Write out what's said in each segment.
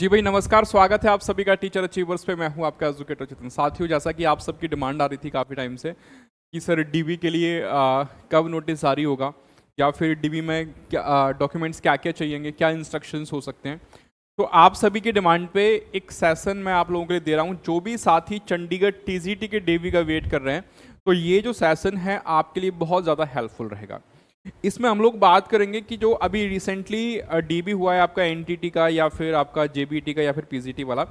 जी भाई नमस्कार, स्वागत है आप सभी का टीचर अचीवर्स पे। मैं हूं आपका एजुकेटर चेतन। साथियों, जैसा कि आप सबकी डिमांड आ रही थी काफ़ी टाइम से कि सर डीबी के लिए कब नोटिस जारी होगा, या फिर डीबी में क्या डॉक्यूमेंट्स क्या क्या चाहिएंगे, क्या इंस्ट्रक्शंस हो सकते हैं। तो आप सभी की डिमांड पे एक सेशन मैं आप लोगों के लिए दे रहा हूं। जो भी साथी चंडीगढ़ टीजीटी के डीबी का वेट कर रहे हैं, तो ये जो सेशन है आपके लिए बहुत ज़्यादा हेल्पफुल रहेगा। इसमें हम लोग बात करेंगे कि जो अभी रिसेंटली डीबी हुआ है आपका एनटीटी का, या फिर आपका जेबीटी का, या फिर पीजीटी वाला,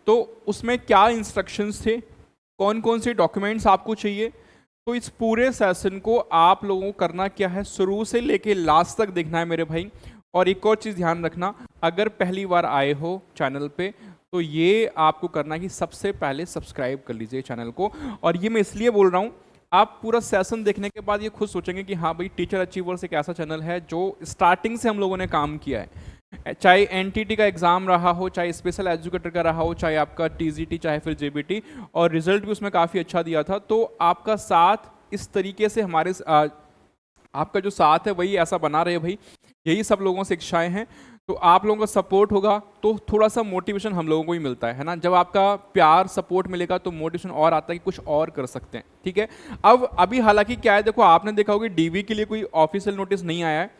तो उसमें क्या इंस्ट्रक्शंस थे, कौन कौन से डॉक्यूमेंट्स आपको चाहिए। तो इस पूरे सेशन को आप लोगों को करना क्या है, शुरू से लेके लास्ट तक देखना है मेरे भाई। और एक और चीज़ ध्यान रखना, अगर पहली बार आए हो चैनल पे तो ये आपको करना है कि सबसे पहले सब्सक्राइब कर लीजिए चैनल को। और ये मैं इसलिए बोल रहा हूँ, आप पूरा सेशन देखने के बाद ये खुद सोचेंगे कि हाँ भाई, टीचर अचीवर्स एक ऐसा चैनल है जो स्टार्टिंग से हम लोगों ने काम किया है। चाहे एनटीटी का एग्जाम रहा हो, चाहे स्पेशल एजुकेटर का रहा हो, चाहे आपका टीजीटी, चाहे फिर जेबीटी, और रिजल्ट भी उसमें काफ़ी अच्छा दिया था। तो आपका साथ इस तरीके से आपका जो साथ है वही ऐसा बना रहे भाई, यही सब लोगों से इच्छाएं हैं। तो आप लोगों का सपोर्ट होगा तो थोड़ा सा मोटिवेशन हम लोगों को ही मिलता है ना। जब आपका प्यार सपोर्ट मिलेगा तो मोटिवेशन और आता है कि कुछ और कर सकते हैं, ठीक है। अब अभी हालांकि क्या है, देखो आपने देखा होगा डीवी के लिए कोई ऑफिशियल नोटिस नहीं आया है,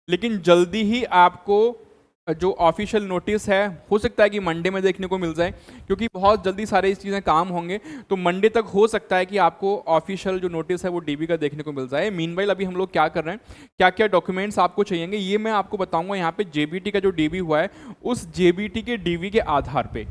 लेकिन जल्दी ही आपको जो ऑफिशियल नोटिस है हो सकता है कि मंडे में देखने को मिल जाए, क्योंकि बहुत जल्दी सारी चीज़ें काम होंगे। तो मंडे तक हो सकता है कि आपको ऑफिशियल जो नोटिस है वो डीबी का देखने को मिल जाए। मीनवाइल अभी हम लोग क्या कर रहे हैं, क्या क्या डॉक्यूमेंट्स आपको चाहिएंगे ये मैं आपको बताऊंगा। यहाँ पे जेबीटी का जो डीबी हुआ है, उस जेबीटी के डीबी के आधार पे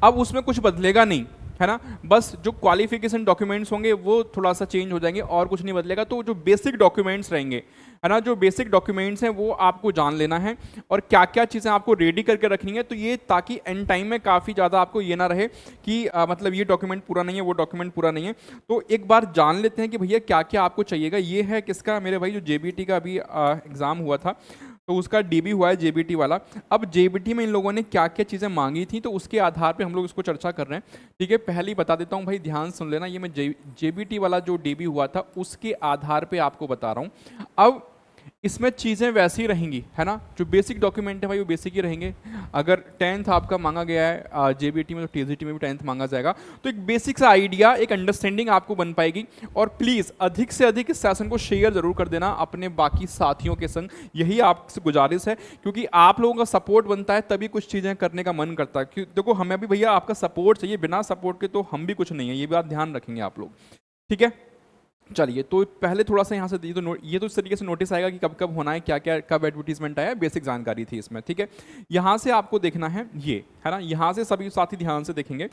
अब उसमें कुछ बदलेगा नहीं, है ना। बस जो क्वालिफिकेशन डॉक्यूमेंट्स होंगे वो थोड़ा सा चेंज हो जाएंगे और कुछ नहीं बदलेगा। तो जो बेसिक डॉक्यूमेंट्स रहेंगे, है ना, जो बेसिक डॉक्यूमेंट्स हैं वो आपको जान लेना है, और क्या क्या चीज़ें आपको रेडी करके रखनी है। तो ये ताकि एंड टाइम में काफ़ी ज़्यादा आपको ये ना रहे कि मतलब ये डॉक्यूमेंट पूरा नहीं है, वो डॉक्यूमेंट पूरा नहीं है। तो एक बार जान लेते हैं कि भैया क्या क्या आपको चाहिएगा। ये है किसका, मेरे भाई, जो जेबीटी का अभी एग्ज़ाम हुआ था, तो उसका डीबी हुआ है जेबीटी वाला। अब जेबीटी में इन लोगों ने क्या क्या चीज़ें मांगी थी, तो उसके आधार पे हम लोग इसको चर्चा कर रहे हैं, ठीक है। पहले ही बता देता हूँ भाई, ध्यान सुन लेना। ये मैं जेबीटी वाला जो डीबी हुआ था उसके आधार पे आपको बता रहा हूँ। अब इसमें चीज़ें वैसी रहेंगी, है ना, जो बेसिक डॉक्यूमेंट है भाई वो बेसिक ही रहेंगे। अगर 10th आपका मांगा गया है जेबीटी में, तो टीजीटी में भी 10th मांगा जाएगा। तो एक बेसिक सा आइडिया, एक अंडरस्टैंडिंग आपको बन पाएगी। और प्लीज़ अधिक से अधिक इस सेशन को शेयर जरूर कर देना अपने बाकी साथियों के संग, यही आपसे गुजारिश है, क्योंकि आप लोगों का सपोर्ट बनता है तभी कुछ चीज़ें करने का मन करता है। क्योंकि देखो, हमें भी भैया आपका सपोर्ट चाहिए, बिना सपोर्ट के तो हम भी कुछ नहीं है, ये बात ध्यान रखेंगे आप लोग, ठीक है। चलिए, तो पहले थोड़ा सा यहाँ से ये तो इस तरीके से नोटिस आएगा कि कब कब होना है, क्या क्या कब एडवर्टीजमेंट आया, बेसिक जानकारी थी इसमें, ठीक है। यहाँ से आपको देखना है ये, है ना, यहाँ से सभी साथी ध्यान से देखेंगे।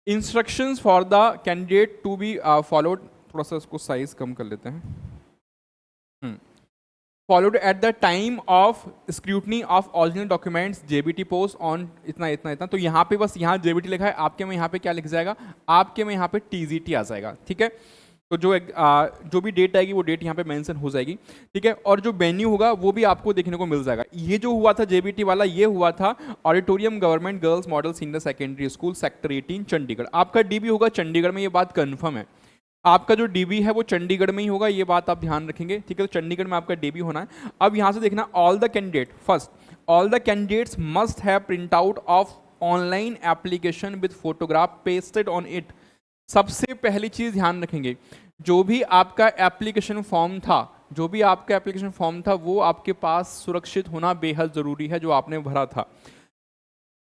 Instructions for the candidate to be followed, थोड़ा सा इसको साइज कम कर लेते हैं। Followed at the time of scrutiny of original documents JBT post on इतना इतना इतना। तो यहाँ पे बस यहाँ जेबीटी लिखा है, आपके में यहाँ पे क्या लिख जाएगा, आपके में यहाँ पे टीजीटी आ जाएगा, ठीक है। तो जो भी डेट आएगी वो डेट यहाँ पे मेंशन हो जाएगी, ठीक है। और जो वेन्यू होगा वो भी आपको देखने को मिल जाएगा। ये जो हुआ था जेबीटी वाला, ये हुआ था auditorium government girls model senior secondary school sector 18 Chandigarh. आपका डीबी होगा चंडीगढ़ में, ये बात कन्फर्म है। आपका जो डीबी है वो चंडीगढ़ में ही होगा, ये बात आप ध्यान रखेंगे, ठीक है। तो चंडीगढ़ में आपका डीबी होना है। अब यहाँ से देखना, all the candidate first, all the candidates must have print out of online application with photograph pasted on it. सबसे पहली चीज ध्यान रखेंगे, जो भी आपका एप्लीकेशन फॉर्म था, जो भी आपका एप्लीकेशन फॉर्म था वो आपके पास सुरक्षित होना बेहद जरूरी है, जो आपने भरा था।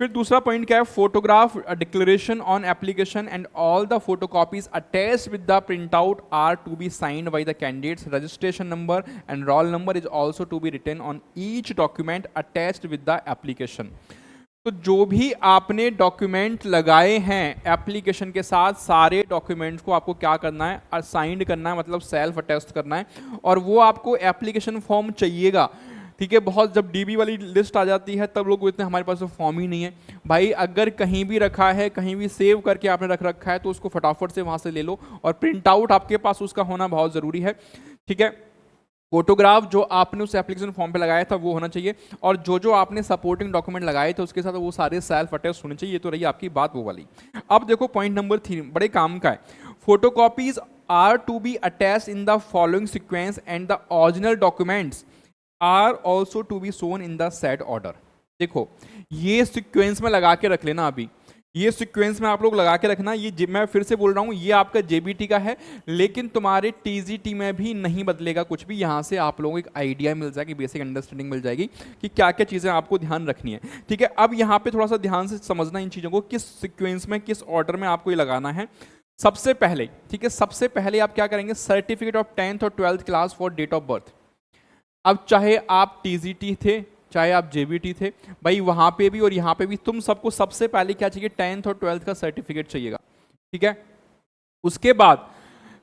फिर दूसरा पॉइंट क्या है, photograph declaration on application and all the photocopies attached with the print out are to be signed by the candidates. Registration number and roll number is also to be written on each document attached with the application. तो जो भी आपने document लगाए हैं application के साथ, सारे documents को आपको क्या करना है, असाइंड करना है, मतलब सेल्फ अटेस्ट करना है। और वो आपको एप्लीकेशन फॉर्म चाहिएगा, ठीक है। बहुत जब डीबी वाली लिस्ट आ जाती है तब लोग इतने, हमारे पास तो फॉर्म ही नहीं है भाई। अगर कहीं भी रखा है, कहीं भी सेव करके आपने रख रखा है, तो उसको फटाफट से वहाँ से ले लो, और प्रिंट आउट आपके पास उसका होना बहुत ज़रूरी है, ठीक है। फोटोग्राफ जो आपने उस एप्लीकेशन फॉर्म पे लगाया था वो होना चाहिए, और जो जो आपने सपोर्टिंग डॉक्यूमेंट लगाए थे उसके साथ वो सारे सेल्फ अटेस्ट होने चाहिए। ये तो रही आपकी बात वो वाली। अब देखो पॉइंट नंबर 3 बड़े काम का है, photocopies are to be attached in the following sequence and the original documents are also to be shown in the set order. देखो ये सीक्वेंस में लगा के रख लेना, अभी ये सीक्वेंस में आप लोग लगा के रखना। ये मैं फिर से बोल रहा हूँ, ये आपका जेबीटी का है, लेकिन तुम्हारे टीजीटी में भी नहीं बदलेगा कुछ भी। यहाँ से आप लोगों को एक आइडिया मिल जाएगी, बेसिक अंडरस्टैंडिंग मिल जाएगी कि क्या क्या चीज़ें आपको ध्यान रखनी है। ठीक है, अब यहाँ पे थोड़ा सा ध्यान से समझना इन चीज़ों को, किस सीक्वेंस में किस ऑर्डर में आपको ये लगाना है। सबसे पहले, ठीक है, सबसे पहले आप क्या करेंगे, सर्टिफिकेट ऑफ 10th और 12th class for date of birth. अब चाहे आप टीजीटी थे, चाहे आप जेबीटी थे, भाई वहां पे भी और यहाँ पे भी तुम सबको सबसे पहले क्या चाहिए, 10th और 12th का सर्टिफिकेट चाहिएगा। ठीक है, उसके बाद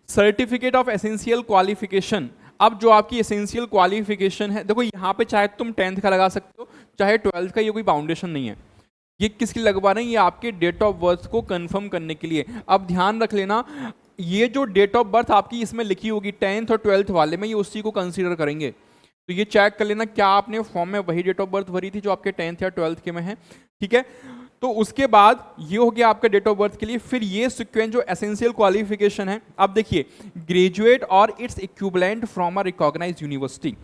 सर्टिफिकेट ऑफ एसेंशियल क्वालिफिकेशन। अब जो आपकी एसेंशियल क्वालिफिकेशन है, देखो यहाँ पे चाहे तुम 10th का लगा सकते हो, चाहे 12th का, ये कोई बाउंडेशन नहीं है। ये किसकी लगवा रहे हैं, ये आपके डेट ऑफ बर्थ को कंफर्म करने के लिए। अब ध्यान रख लेना, ये जो डेट ऑफ बर्थ आपकी इसमें लिखी होगी 10th और 12th वाले में, ये उसी को कंसीडर करेंगे। तो ये चेक कर लेना क्या आपने फॉर्म में वही डेट ऑफ बर्थ भरी थी जो आपके 10th या 12th के में है। ठीक है, तो उसके बाद ये हो गया आपका डेट ऑफ बर्थ के लिए। फिर ये सीक्वेंस जो एसेंशियल क्वालिफिकेशन है, अब देखिए ग्रेजुएट और its equivalent from a recognised university.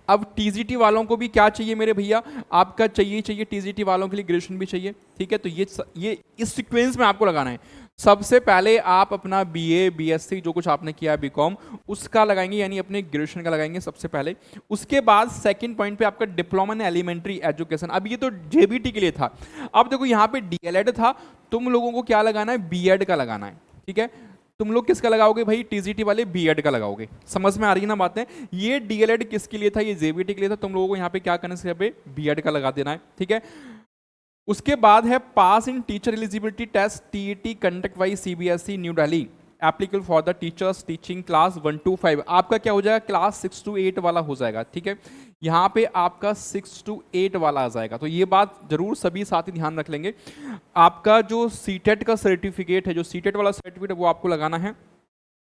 अब टीजीटी वालों को भी क्या चाहिए मेरे भैया, आपका चाहिए टीजीटी वालों के लिए ग्रेजुएशन भी चाहिए। ठीक है, तो ये इस सीक्वेंस में आपको लगाना है। सबसे पहले आप अपना बीए, बीएससी जो कुछ आपने किया बीकॉम, उसका लगाएंगे, यानी अपने ग्रेजुएशन का लगाएंगे सबसे पहले। उसके बाद सेकंड पॉइंट पे आपका डिप्लोमा इन एलिमेंट्री एजुकेशन। अब ये तो जेबीटी के लिए था, अब देखो यहाँ पे डीएलएड था, तुम लोगों को क्या लगाना है, बीएड का लगाना है। ठीक है, तुम लोग किसका लगाओगे भाई, टीजीटी वाले बीएड का लगाओगे। समझ में आ रही है ना बातें, ये डीएलएड किसके लिए था, ये जेबीटी के लिए था, तुम लोगों को यहाँ पे क्या करना है, यहाँ पे बीएड का लगा देना है। ठीक है, उसके बाद है pass in teacher eligibility test TET conduct by CBSE New Delhi, applicable for the teachers teaching class 1 to 5। आपका क्या हो जाएगा, क्लास 6 to 8 वाला हो जाएगा। ठीक है, यहाँ पे आपका 6 to 8 वाला आ जाएगा। तो ये बात जरूर सभी साथी ध्यान रख लेंगे। आपका जो सीटेट का सर्टिफिकेट है, जो सीटेट वाला सर्टिफिकेट, वो आपको लगाना है।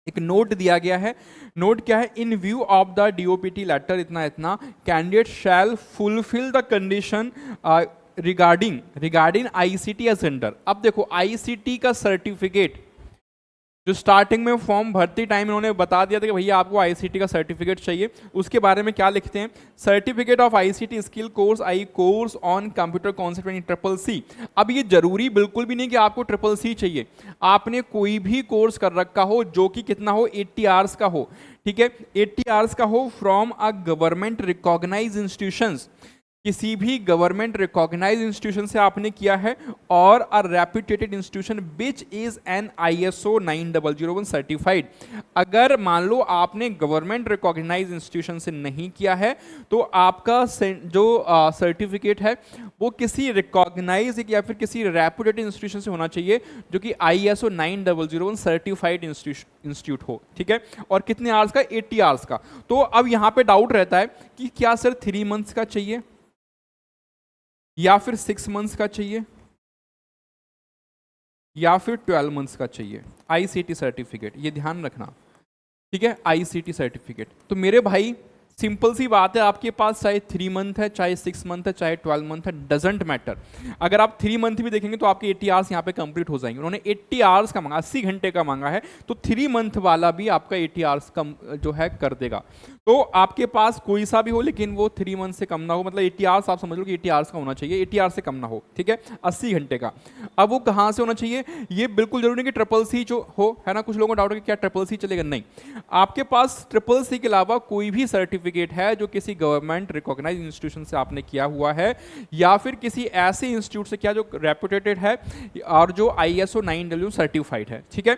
एक नोट दिया गया है, नोट क्या है, in view of the DoPT letter इतना candidate shall fulfil the condition regarding ICT as centre. अब देखो आईसीटी का सर्टिफिकेट जो स्टार्टिंग में फॉर्म भरते टाइम इन्होंने बता दिया था कि भैया आपको आईसीटी का सर्टिफिकेट चाहिए, उसके बारे में क्या लिखते हैं, certificate of ICT skill course course on computer concept यानी CCC। अब ये जरूरी बिल्कुल भी नहीं कि आपको CCC चाहिए, आपने कोई भी कोर्स कर रखा हो जो कि कितना हो, 80 आवर्स का हो। ठीक है, 80 आवर्स का हो from a government recognised institutions, किसी भी गवर्नमेंट रिकॉग्नाइज इंस्टीट्यूशन से आपने किया है, और अ reputed institution which is an ISO 9001 certified. अगर मान लो आपने गवर्नमेंट रिकॉग्नाइज इंस्टीट्यूशन से नहीं किया है, तो आपका जो सर्टिफिकेट है वो किसी रिकॉग्नाइज या फिर किसी रेप्यूटेड इंस्टीट्यूशन से होना चाहिए जो कि ISO 9001 सर्टिफाइड इंस्टीट्यूट हो। ठीक है, और कितने आवर्स का, 80 आवर्स का। तो अब यहाँ पे डाउट रहता है कि क्या सर 3 मंथ्स का चाहिए या फिर 6 मंथ्स का चाहिए या फिर 12 मंथ्स का चाहिए आईसीटी सर्टिफिकेट, ये ध्यान रखना। ठीक है, आईसीटी सर्टिफिकेट। तो मेरे भाई सिंपल सी बात है, आपके पास चाहे 3 मंथ है, चाहे 6 मंथ है, चाहे 12 मंथ है, डजेंट मैटर। अगर आप 3 मंथ भी देखेंगे तो आपके 80 आवर्स यहाँ पे कंप्लीट हो जाएंगे। उन्होंने 80 आवर्स का मांगा, 80 घंटे का मांगा है, तो 3 मंथ वाला भी आपका 80 आवर्स कम जो है कर देगा। तो आपके पास कोई सा भी हो लेकिन वो 3 मंथ से कम ना हो, मतलब 80 आवर्स आप समझ लो कि 80 आवर्स का होना चाहिए, 80 आवर्स से कम ना हो। ठीक है, 80 घंटे का। अब वो कहाँ से होना चाहिए, ये बिल्कुल जरूरी नहीं कि CCC जो हो, है ना। कुछ लोगों को डाउट है कि क्या CCC चलेगा, नहीं। आपके पास CCC के अलावा कोई भी सर्टिफिकेट है जो किसी गवर्नमेंट रिकॉग्नाइज इंस्टीट्यूशन से आपने किया हुआ है, या फिर किसी ऐसे इंस्टीट्यूट से किया जो रेप्यूटेड है और जो ISO 9001 सर्टिफाइड है। ठीक है,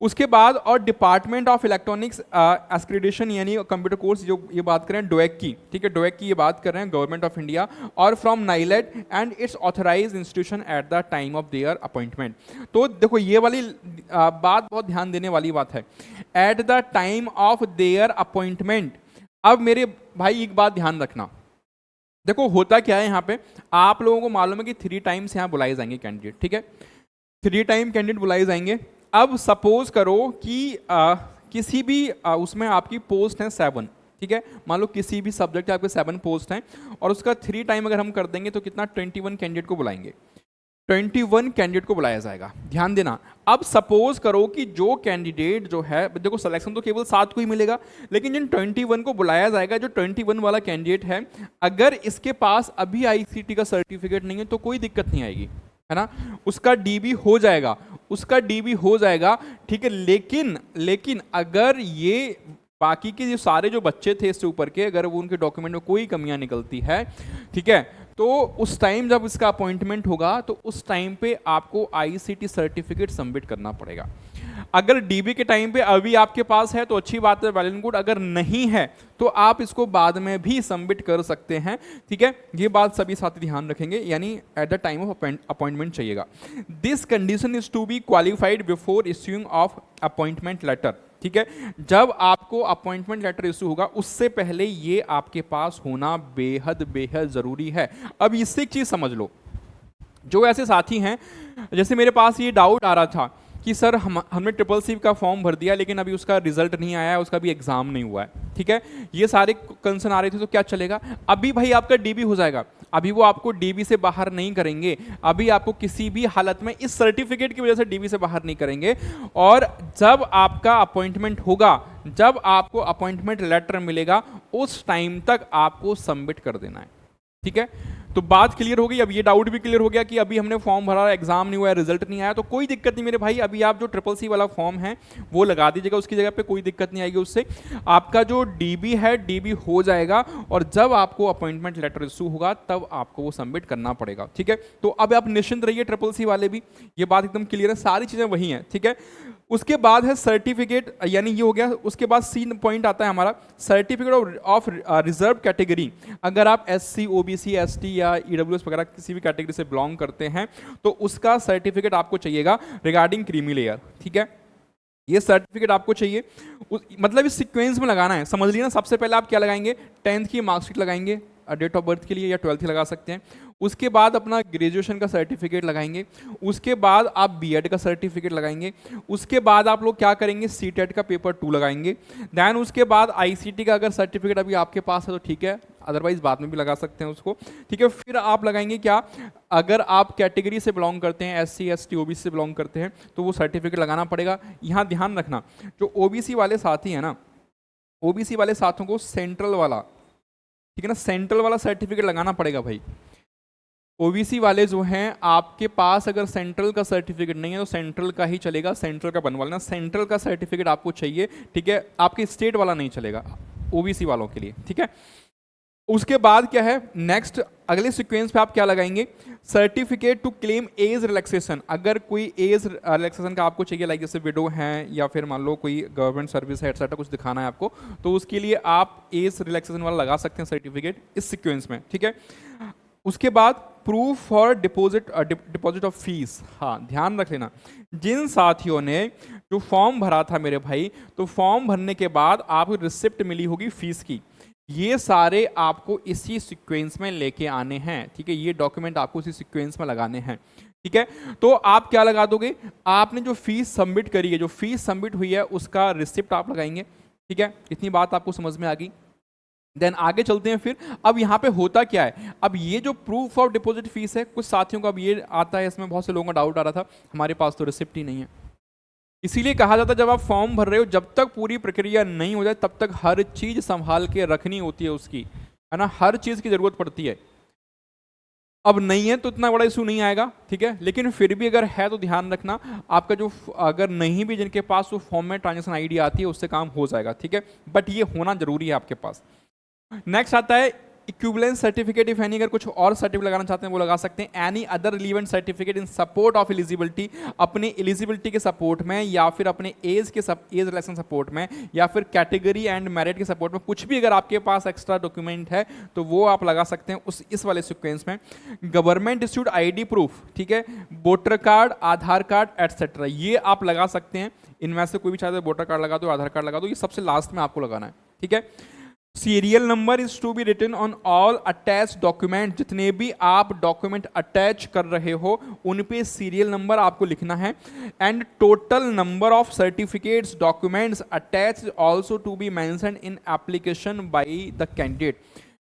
उसके बाद और डिपार्टमेंट ऑफ इलेक्ट्रॉनिक्स एक्रेडिटेशन यानी कंप्यूटर कोर्स, जो ये बात करें डोएक की। ठीक है, डोएक की ये बात कर रहे हैं, गवर्नमेंट ऑफ इंडिया, और from NIELIT and its authorise institution at the time of their appointment. तो देखो ये वाली बात बहुत ध्यान देने वाली बात है, eight the time of their appointment. अब मेरे भाई एक बात ध्यान रखना, देखो होता क्या है यहाँ पे, आप लोगों को मालूम है कि 3 टाइम्स यहाँ बुलाए जाएंगे कैंडिडेट। ठीक है, 3 टाइम कैंडिडेट बुलाए जाएंगे। अब सपोज करो कि किसी भी उसमें आपकी पोस्ट है 7। ठीक है, मान लो किसी भी सब्जेक्ट आपके 7 पोस्ट हैं, और उसका 3 टाइम अगर हम कर देंगे तो कितना, 21 कैंडिडेट को बुलाएंगे। 21 कैंडिडेट को बुलाया जाएगा। ध्यान देना, अब सपोज करो कि जो कैंडिडेट जो है, देखो सिलेक्शन तो केवल 7 को ही मिलेगा, लेकिन जिन 21 को बुलाया जाएगा, जो 21 वाला कैंडिडेट है, अगर इसके पास अभी आईसीटी का सर्टिफिकेट नहीं है तो कोई दिक्कत नहीं आएगी, है ना, उसका डीबी हो जाएगा, उसका डीबी हो जाएगा, ठीक है। लेकिन अगर ये बाकी के जो सारे जो बच्चे थे इससे ऊपर के, अगर वो उनके डॉक्यूमेंट में कोई कमियां निकलती है, ठीक है, तो उस टाइम जब इसका अपॉइंटमेंट होगा तो उस टाइम पे आपको आईसीटी सर्टिफिकेट सबमिट करना पड़ेगा। अगर डीबी के टाइम पे अभी आपके पास है तो अच्छी बात है, वेल एंड गुड। अगर नहीं है तो आप इसको बाद में भी सबमिट कर सकते हैं, ठीक है। ये बात सभी साथी ध्यान रखेंगे, यानी at the time of appointment चाहिएगा। This condition is to be qualified before issuing of appointment letter, ठीक है। जब आपको अपॉइंटमेंट लेटर इशू होगा उससे पहले ये आपके पास होना बेहद बेहद जरूरी है। अब इससे एक चीज समझ लो, जो ऐसे साथी हैं, जैसे मेरे पास ये डाउट आ रहा था कि सर हमने ट्रिपल सी का फॉर्म भर दिया लेकिन अभी उसका रिजल्ट नहीं आया है, उसका भी एग्जाम नहीं हुआ है, ठीक है, ये सारे कंसर्न आ रहे थे, तो क्या चलेगा? अभी भाई आपका डीबी हो जाएगा, अभी वो आपको डीबी से बाहर नहीं करेंगे, अभी आपको किसी भी हालत में इस सर्टिफिकेट की वजह से डीबी से बाहर नहीं करेंगे। और जब आपका अपॉइंटमेंट होगा, जब आपको अपॉइंटमेंट लेटर मिलेगा, उस टाइम तक आपको सबमिट कर देना है, ठीक है। तो बात क्लियर हो गई। अब ये डाउट भी क्लियर हो गया कि अभी हमने फॉर्म भरा, एग्जाम नहीं हुआ है, रिजल्ट नहीं आया, तो कोई दिक्कत नहीं मेरे भाई, अभी आप जो ट्रिपल सी वाला फॉर्म है वो लगा दीजिएगा, उसकी जगह पे कोई दिक्कत नहीं आएगी उससे। आपका जो डीबी है, डीबी हो जाएगा, और जब आपको अपॉइंटमेंट लेटर इशू होगा तब आपको वो सबमिट करना पड़ेगा, ठीक है। तो अब आप निश्चिंत रहिए, ट्रिपल सी वाले भी, ये बात एकदम क्लियर है, सारी चीजें वही हैं, ठीक है। उसके बाद है सर्टिफिकेट, यानी ये हो गया। उसके बाद सी पॉइंट आता है हमारा सर्टिफिकेट ऑफ रिजर्व कैटेगरी। अगर आप एससी, ओबीसी, एसटी या ईडब्ल्यूएस वगैरह किसी भी कैटेगरी से बिलोंग करते हैं तो उसका सर्टिफिकेट आपको चाहिएगा रिगार्डिंग क्रीमी लेयर, ठीक है। ये सर्टिफिकेट आपको चाहिए, मतलब इस सीक्वेंस में लगाना है, समझ लिया ना। सबसे पहले आप क्या लगाएंगे? 10th की मार्कशीट लगाएंगे डेट ऑफ बर्थ के लिए, या 12th लगा सकते हैं। उसके बाद अपना ग्रेजुएशन का सर्टिफिकेट लगाएंगे, उसके बाद आप बीएड का सर्टिफिकेट लगाएंगे, उसके बाद आप लोग क्या करेंगे? सीटेट का पेपर 2 लगाएंगे। देन उसके बाद आईसीटी का अगर सर्टिफिकेट अभी आपके पास है तो ठीक है, अदरवाइज बाद में भी लगा सकते हैं उसको, ठीक है। फिर आप लगाएंगे क्या? अगर आप कैटेगरी से बिलोंग करते हैं, एससी, एसटी, ओबीसी से बिलोंग करते हैं, तो वो सर्टिफिकेट लगाना पड़ेगा। यहाँ ध्यान रखना, जो ओबीसी वाले साथी हैं ना, ओबीसी वाले साथियों को सेंट्रल वाला, ठीक है ना, सेंट्रल वाला सर्टिफिकेट लगाना पड़ेगा भाई। ओबीसी वाले जो हैं, आपके पास अगर सेंट्रल का सर्टिफिकेट नहीं है तो सेंट्रल का ही चलेगा, सेंट्रल का बनवा लेना, सेंट्रल का सर्टिफिकेट आपको चाहिए, ठीक है। आपके स्टेट वाला नहीं चलेगा ओबीसी वालों के लिए, ठीक है। उसके बाद क्या है नेक्स्ट, अगले सीक्वेंस पे आप क्या लगाएंगे? Certificate to claim age relaxation. अगर कोई एज रिलैक्सेशन का आपको चाहिए, लाइक जैसे विडो हैं या फिर मान लो कोई गवर्नमेंट सर्विस है एक्सेट्रा, कुछ दिखाना है आपको, तो उसके लिए आप एज रिलैक्सेशन वाला लगा सकते हैं सर्टिफिकेट इस सीक्वेंस में, ठीक है। उसके बाद proof for deposit of fees. हाँ, ध्यान रख लेना, जिन साथियों ने जो फॉर्म भरा था मेरे भाई, तो फॉर्म भरने के बाद आपको रिसिप्ट मिली होगी फीस की, ये सारे आपको इसी सीक्वेंस में लेके आने हैं, ठीक है। ये डॉक्यूमेंट आपको इसी सीक्वेंस में लगाने हैं, ठीक है। तो आप क्या लगा दोगे? आपने जो फीस सबमिट करी है, जो फीस सबमिट हुई है, उसका रिसिप्ट आप लगाएंगे, ठीक है। इतनी बात आपको समझ में आ गई। देन आगे चलते हैं। फिर अब यहाँ पे होता क्या है, अब ये जो प्रूफ ऑफ डिपॉजिट फीस है, कुछ साथियों का अब ये आता है, इसमें बहुत से लोगों का डाउट आ रहा था, हमारे पास तो रिसिप्ट ही नहीं है। इसीलिए कहा जाता है जब आप फॉर्म भर रहे हो, जब तक पूरी प्रक्रिया नहीं हो जाए तब तक हर चीज संभाल के रखनी होती है उसकी, है ना, हर चीज की जरूरत पड़ती है। अब नहीं है तो इतना बड़ा इशू नहीं आएगा, ठीक है। लेकिन फिर भी अगर है तो ध्यान रखना, आपका जो अगर नहीं भी, जिनके पास वो फॉर्म में ट्रांजेक्शन आईडी आती है, उससे काम हो जाएगा, ठीक है। बट ये होना जरूरी है आपके पास। नेक्स्ट आता है इक्विवेलेंस सर्टिफिकेट। इफ एनी, अगर कुछ और सर्टिफिकेट लगाना चाहते हैं वो लगा सकते हैं। Any other relevant certificate in support of eligibility, अपने एलिजिबिलिटी के सपोर्ट में, या फिर अपने एज रिलेक्शन सपोर्ट में, या फिर कैटेगरी एंड मेरिट के सपोर्ट में, कुछ भी अगर आपके पास एक्स्ट्रा डॉक्यूमेंट है तो वो आप लगा सकते हैं इस वाले सीक्वेंस में। गवर्नमेंट इश्यूड आईडी प्रूफ, ठीक है, वोटर कार्ड, आधार कार्ड एटसेट्रा, ये आप लगा सकते हैं। इनमें से कोई भी चाहे वोटर कार्ड लगा दो, आधार कार्ड लगा दो, ये सबसे लास्ट में आपको लगाना है, ठीक है। Serial number is to be written on all attach document, जितने भी आप डॉक्यूमेंट अटैच कर रहे हो उन पे सीरियल नंबर आपको लिखना है। And total number of certificates documents attach also to be mentioned in application by the candidate.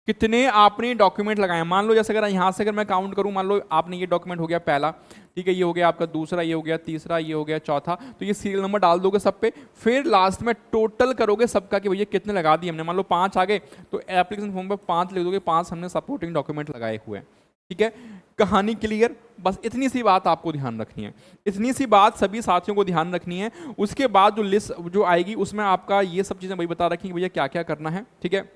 कितने आपने डॉक्यूमेंट लगाए। मान लो जैसे अगर यहाँ से अगर मैं काउंट करूँ, मान लो आपने ये डॉक्यूमेंट हो गया पहला, ठीक है, ये हो गया आपका दूसरा, ये हो गया तीसरा, ये हो गया चौथा, तो ये सीरियल नंबर डाल दोगे सब पे, फिर लास्ट में टोटल करोगे सबका कि भैया कितने लगा दिए हमने। मान लो 5 आ गए तो एप्लीकेशन फॉर्म पे 5 लिख दोगे, 5 हमने सपोर्टिंग डॉक्यूमेंट लगाए हुए हैं, ठीक है। कहानी क्लियर, बस इतनी सी बात आपको ध्यान रखनी है, इतनी सी बात सभी साथियों को ध्यान रखनी है। उसके बाद जो लिस्ट जो आएगी उसमें आपका ये सब चीज़ें वही बता रखी भैया क्या क्या करना है, ठीक है।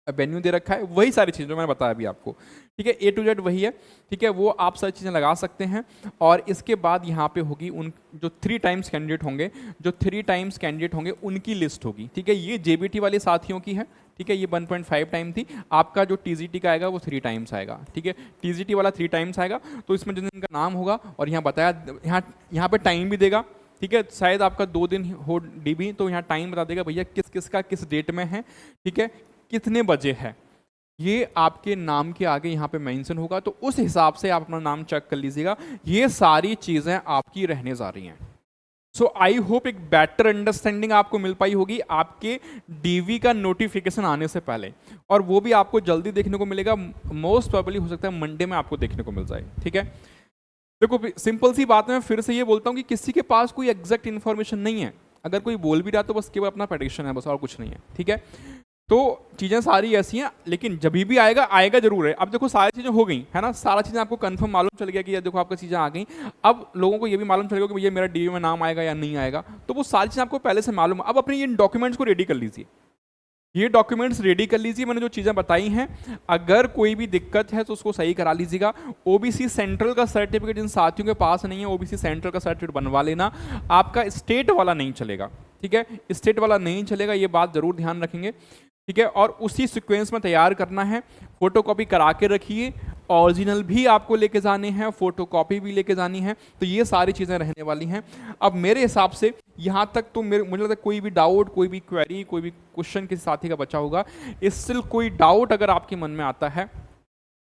वेन्यू दे रखा है, वही सारी चीज़ें जो मैंने बताया अभी आपको, ठीक है, A to Z वही है, ठीक है, वो आप सारी चीज़ें लगा सकते हैं। और इसके बाद यहाँ पे होगी उन जो 3 टाइम्स कैंडिडेट होंगे, जो 3 टाइम्स कैंडिडेट होंगे उनकी लिस्ट होगी, ठीक है। ये JBT वाले साथियों की है, ठीक है, ये 1.5 टाइम थी। आपका जो TGT का आएगा वो 3 टाइम्स आएगा, ठीक है। TGT वाला 3 टाइम्स आएगा, तो इसमें जिनका नाम होगा और यहाँ बताया, यहाँ पे टाइम भी देगा, ठीक है। शायद आपका 2 दिन हो DB, तो यहाँ टाइम बता देगा भैया किस किस का किस डेट में है, ठीक है, कितने बजे है, ये आपके नाम के आगे यहाँ पे मेंशन होगा, तो उस हिसाब से आप अपना नाम चेक कर लीजिएगा। ये सारी चीज़ें आपकी रहने जा रही हैं। सो आई होप एक बेटर अंडरस्टैंडिंग आपको मिल पाई होगी आपके DV का नोटिफिकेशन आने से पहले, और वो भी आपको जल्दी देखने को मिलेगा। मोस्ट प्रोबेबली हो सकता है मंडे में आपको देखने को मिल जाए, ठीक है। देखो सिंपल सी बात है, मैं फिर से ये बोलता हूँ कि किसी के पास कोई एग्जैक्ट इन्फॉर्मेशन नहीं है। अगर कोई बोल भी रहा तो बस केवल अपना प्रेडिक्शन है, बस और कुछ नहीं है, ठीक है। तो चीज़ें सारी ऐसी हैं, लेकिन जब भी आएगा आएगा जरूर है। अब देखो सारी चीज़ें हो गई है ना, सारा चीज़ें आपको कंफर्म मालूम चल गया कि देखो आपका चीज़ें आ गई। अब लोगों को ये भी मालूम चल गया कि भैया मेरा DV में नाम आएगा या नहीं आएगा, तो वो सारी चीज़ें आपको पहले से मालूम है। अब अपने ये डॉक्यूमेंट्स को रेडी कर लीजिए, ये डॉक्यूमेंट्स रेडी कर लीजिए। मैंने जो चीज़ें बताई हैं, अगर कोई भी दिक्कत है तो उसको सही करा लीजिएगा। OBC सेंट्रल का सर्टिफिकेट जिन साथियों के पास नहीं है, OBC सेंट्रल का सर्टिफिकेट बनवा लेना। आपका स्टेट वाला नहीं चलेगा, ठीक है, स्टेट वाला नहीं चलेगा, ये बात जरूर ध्यान रखेंगे, ठीक है। और उसी सीक्वेंस में तैयार करना है। फोटोकॉपी करा के रखिए, ओरिजिनल भी आपको लेके जाने हैं, फोटोकॉपी भी लेके जानी है, तो ये सारी चीज़ें रहने वाली हैं। अब मेरे हिसाब से यहाँ तक तो मुझे लगता है कोई भी डाउट, कोई भी क्वेरी, कोई भी क्वेश्चन किसी साथी का बचा होगा, स्टिल कोई डाउट अगर आपके मन में आता है,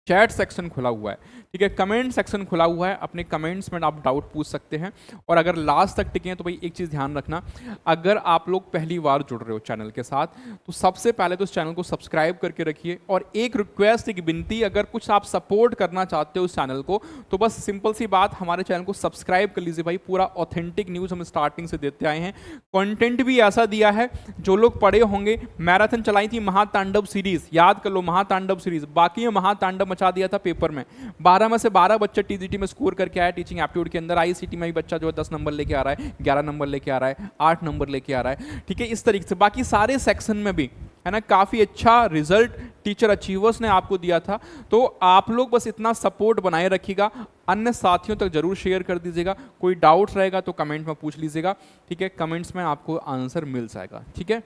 चैट सेक्शन खुला हुआ है, ठीक है, कमेंट सेक्शन खुला हुआ है, अपने कमेंट्स में आप डाउट पूछ सकते हैं। और अगर लास्ट तक टिके हैं तो भाई एक चीज़ ध्यान रखना, अगर आप लोग पहली बार जुड़ रहे हो चैनल के साथ, तो सबसे पहले तो इस चैनल को सब्सक्राइब करके रखिए। और एक रिक्वेस्ट, एक विनती, अगर कुछ आप सपोर्ट करना चाहते हो उस चैनल को, तो बस सिंपल सी बात, हमारे चैनल को सब्सक्राइब कर लीजिए भाई। पूरा ऑथेंटिक न्यूज़ हम स्टार्टिंग से देते आए हैं, कॉन्टेंट भी ऐसा दिया है। जो लोग पढ़े होंगे, मैराथन चलाई थी महातांडव सीरीज, याद कर लो महातांडव सीरीज, बाकी ये महातांडव मचा दिया था पेपर में। 12 में से 12 बच्चे TGT में स्कोर करके आया टीचिंग एप्टीट्यूड के अंदर। ICT में भी बच्चा जो है 10 नंबर लेके आ रहा है, 11 नंबर लेके आ रहा है, 8 नंबर लेके आ रहा है, ठीक है। इस तरीके से बाकी सारे सेक्शन में भी है ना, काफ़ी अच्छा रिजल्ट टीचर अचीवर्स ने आपको दिया था। तो आप लोग बस इतना सपोर्ट बनाए रखिएगा, अन्य साथियों तक जरूर शेयर कर दीजिएगा। कोई डाउट रहेगा तो कमेंट में पूछ लीजिएगा, ठीक है, कमेंट्स में आपको आंसर मिल जाएगा, ठीक है।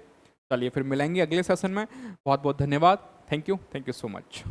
चलिए फिर मिलेंगे अगले सेशन में। बहुत बहुत धन्यवाद, थैंक यू सो मच।